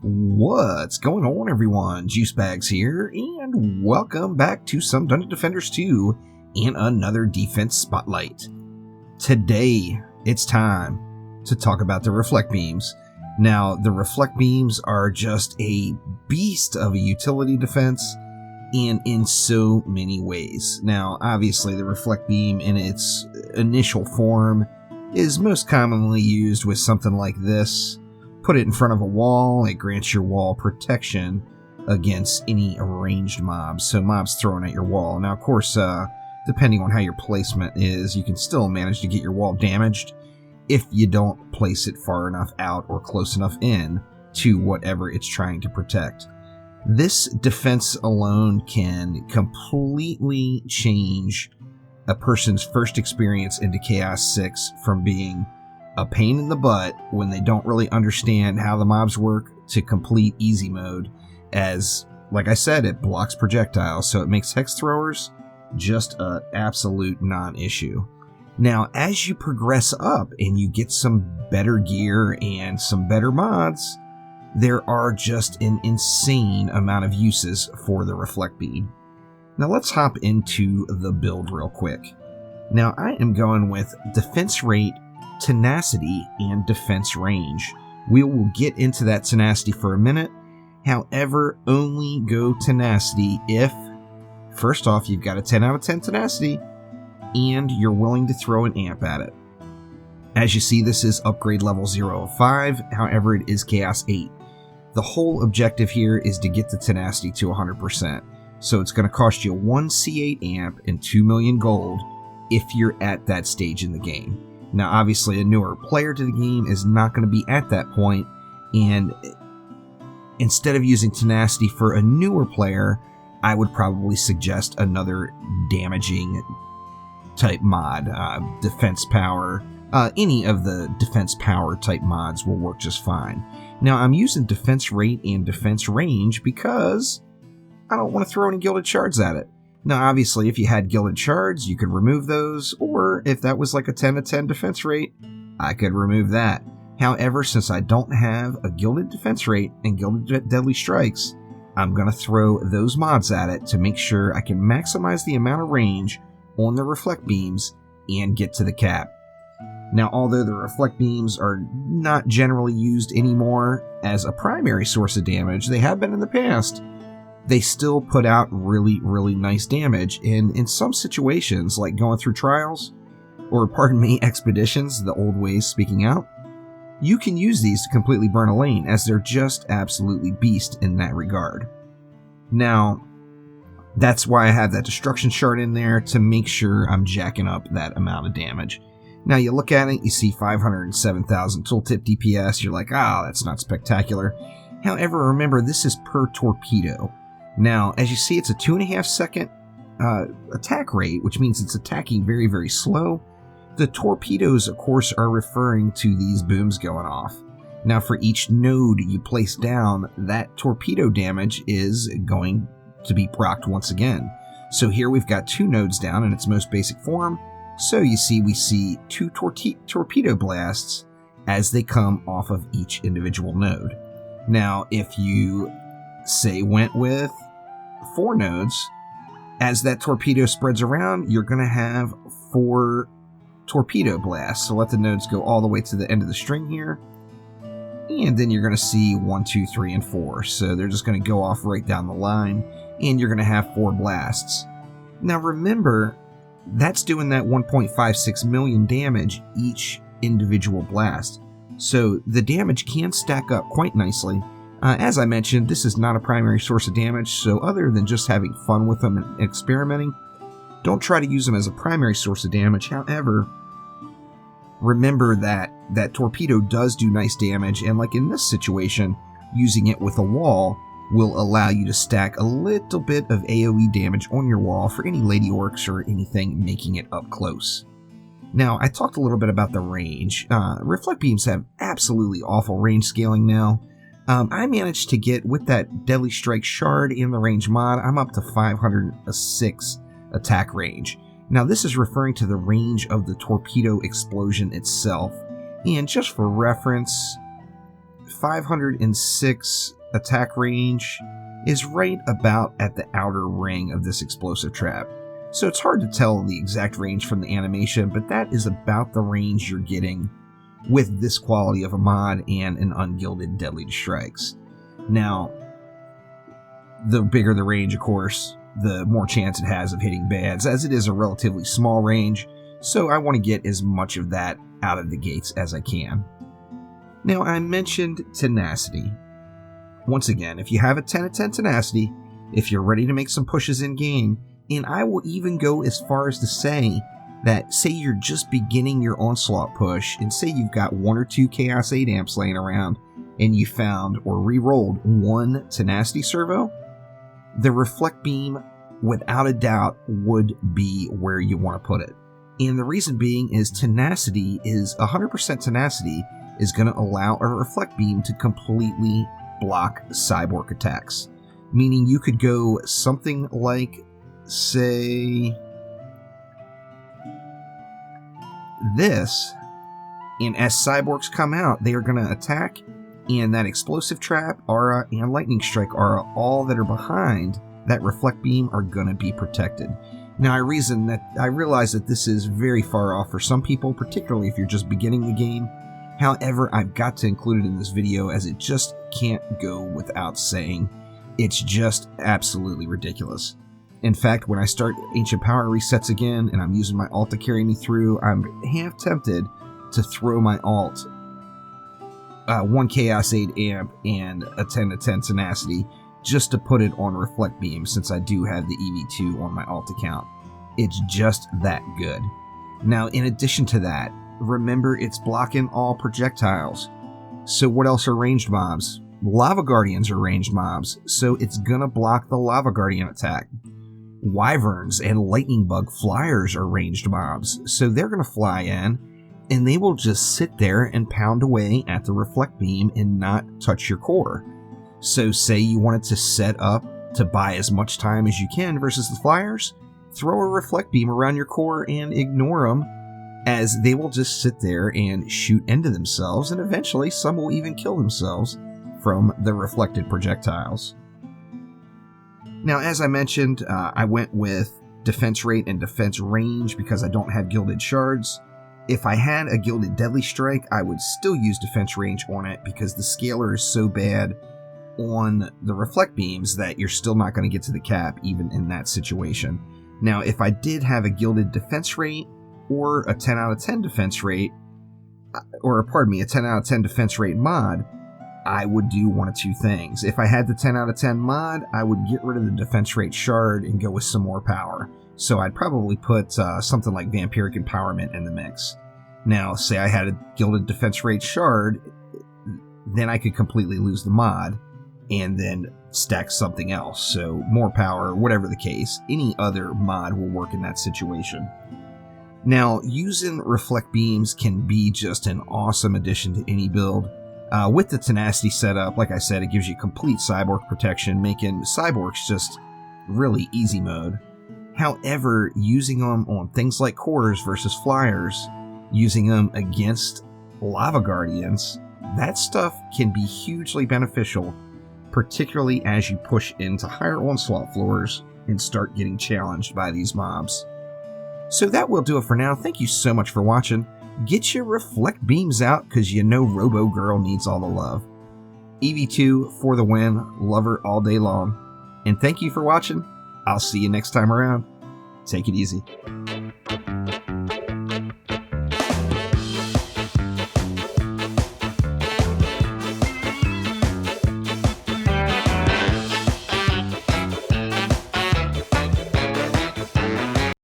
What's going on, everyone? Juicebags here, and welcome back to some Dungeon Defenders 2 and another defense spotlight. Today, it's time to talk about the Reflect Beams. Now, the Reflect Beams are just a beast of a utility defense, and in so many ways. Now, obviously, the Reflect Beam in its initial form is most commonly used with something like this. Put it in front of a wall, it grants your wall protection against any ranged mobs, so mobs thrown at your wall. Now, of course, depending on how your placement is, you can still manage to get your wall damaged if you don't place it far enough out or close enough in to whatever it's trying to protect. This defense alone can completely change a person's first experience into Chaos 6 from being a pain in the butt when they don't really understand how the mobs work to complete easy mode, as, like I said, it blocks projectiles, so it makes hex throwers just an absolute non-issue. Now, as you progress up and you get some better gear and some better mods, there are just an insane amount of uses for the Reflect Beam. Now let's hop into the build real quick. Now I am going with defense rate, tenacity, and defense range. We will get into that tenacity for a minute. However, only go tenacity if, first off, you've got a 10 out of 10 tenacity and you're willing to throw an amp at it. As you see, this is upgrade level 0 of 5, however it is Chaos 8. The whole objective here is to get the tenacity to 100%. So it's going to cost you 1 C8 amp and 2 million gold if you're at that stage in the game. Now, obviously, a newer player to the game is not going to be at that point, and instead of using tenacity for a newer player, I would probably suggest another damaging type mod. Defense power, any of the defense power type mods will work just fine. Now, I'm using defense rate and defense range because I don't want to throw any gilded shards at it. Now, obviously, if you had gilded shards, you could remove those, or if that was like a 10 to 10 defense rate, I could remove that. However, since I don't have a gilded defense rate and gilded deadly strikes, I'm going to throw those mods at it to make sure I can maximize the amount of range on the Reflect Beams and get to the cap. Now, although the Reflect Beams are not generally used anymore as a primary source of damage, they have been in the past, they still put out really, really nice damage, and in some situations, like going through trials, or pardon me, expeditions, the old ways speaking out, you can use these to completely burn a lane, as they're just absolutely beast in that regard. Now, that's why I have that destruction shard in there, to make sure I'm jacking up that amount of damage. Now you look at it, you see 507,000 tooltip DPS, you're like, that's not spectacular. However, remember, this is per torpedo. Now, as you see, it's a 2.5 second attack rate, which means it's attacking very, very slow. The torpedoes, of course, are referring to these booms going off. Now, for each node you place down, that torpedo damage is going to be procced once again. So here we've got 2 nodes down in its most basic form. So you see, we see 2 torpedo blasts as they come off of each individual node. Now, if you, say, went with 4 nodes, as that torpedo spreads around, you're going to have 4 torpedo blasts. So let the nodes go all the way to the end of the string here. And then you're going to see 1, 2, 3, and 4. So they're just going to go off right down the line, and you're going to have 4 blasts. Now remember, that's doing that 1.56 million damage each individual blast. So the damage can stack up quite nicely. As I mentioned, this is not a primary source of damage, so other than just having fun with them and experimenting, don't try to use them as a primary source of damage. However, remember that that torpedo does do nice damage, and like in this situation, using it with a wall will allow you to stack a little bit of AoE damage on your wall for any lady orcs or anything making it up close. Now, I talked a little bit about the range. Reflect Beams have absolutely awful range scaling now. I managed to get, with that Deadly Strike Shard in the range mod, I'm up to 506 attack range. Now, this is referring to the range of the torpedo explosion itself. And just for reference, 506 attack range is right about at the outer ring of this explosive trap. So it's hard to tell the exact range from the animation, but that is about the range you're getting with this quality of a mod and an ungilded deadly strikes. Now, the bigger the range, of course, the more chance it has of hitting bads, as it is a relatively small range, so I want to get as much of that out of the gates as I can. Now, I mentioned tenacity. Once again, if you have a 10 of 10 tenacity, if you're ready to make some pushes in game, and I will even go as far as to say that, say you're just beginning your onslaught push, and say you've got 1 or 2 Chaos 8 amps laying around, and you found or re-rolled 1 tenacity servo, the Reflect Beam, without a doubt, would be where you want to put it. And the reason being is tenacity is 100% tenacity is going to allow a Reflect Beam to completely block cyborg attacks. Meaning you could go something like, say, this, and as cyborgs come out, they are going to attack, and that explosive trap, aura, and lightning strike aura, all that are behind that Reflect Beam, are going to be protected. Now, I realize that this is very far off for some people, particularly if you're just beginning the game. However, I've got to include it in this video, as it just can't go without saying. It's just absolutely ridiculous. In fact, when I start Ancient Power resets again, and I'm using my alt to carry me through, I'm half tempted to throw my alt 1 Chaos 8 amp and a 10 to 10 tenacity, just to put it on Reflect Beam, since I do have the EV2 on my alt account. It's just that good. Now, in addition to that, remember it's blocking all projectiles. So what else are ranged mobs? Lava Guardians are ranged mobs, so it's gonna block the Lava Guardian attack. Wyverns and Lightning Bug Flyers are ranged mobs, so they're gonna fly in, and they will just sit there and pound away at the Reflect Beam and not touch your core. So say you wanted to set up to buy as much time as you can versus the Flyers, throw a Reflect Beam around your core and ignore them, as they will just sit there and shoot into themselves, and eventually some will even kill themselves from the reflected projectiles. Now, as I mentioned, I went with defense rate and defense range because I don't have gilded shards. If I had a gilded deadly strike, I would still use defense range on it because the scaler is so bad on the Reflect Beams that you're still not going to get to the cap even in that situation. Now, if I did have a gilded defense rate or a 10 out of 10 defense rate, or pardon me, a 10 out of 10 defense rate mod, I would do one of two things. If I had the 10 out of 10 mod, I would get rid of the defense rate shard and go with some more power. So I'd probably put something like Vampiric Empowerment in the mix. Now, say I had a gilded defense rate shard, then I could completely lose the mod and then stack something else. So more power, whatever the case, any other mod will work in that situation. Now, using Reflect Beams can be just an awesome addition to any build. With the tenacity setup, like I said, it gives you complete cyborg protection, making cyborgs just really easy mode. However, using them on things like cores versus flyers, using them against Lava Guardians, that stuff can be hugely beneficial, particularly as you push into higher onslaught floors and start getting challenged by these mobs. So that will do it for now. Thank you so much for watching. Get your Reflect Beams out, because you know Robo Girl needs all the love. EV2 for the win. Love her all day long. And thank you for watching. I'll see you next time around. Take it easy.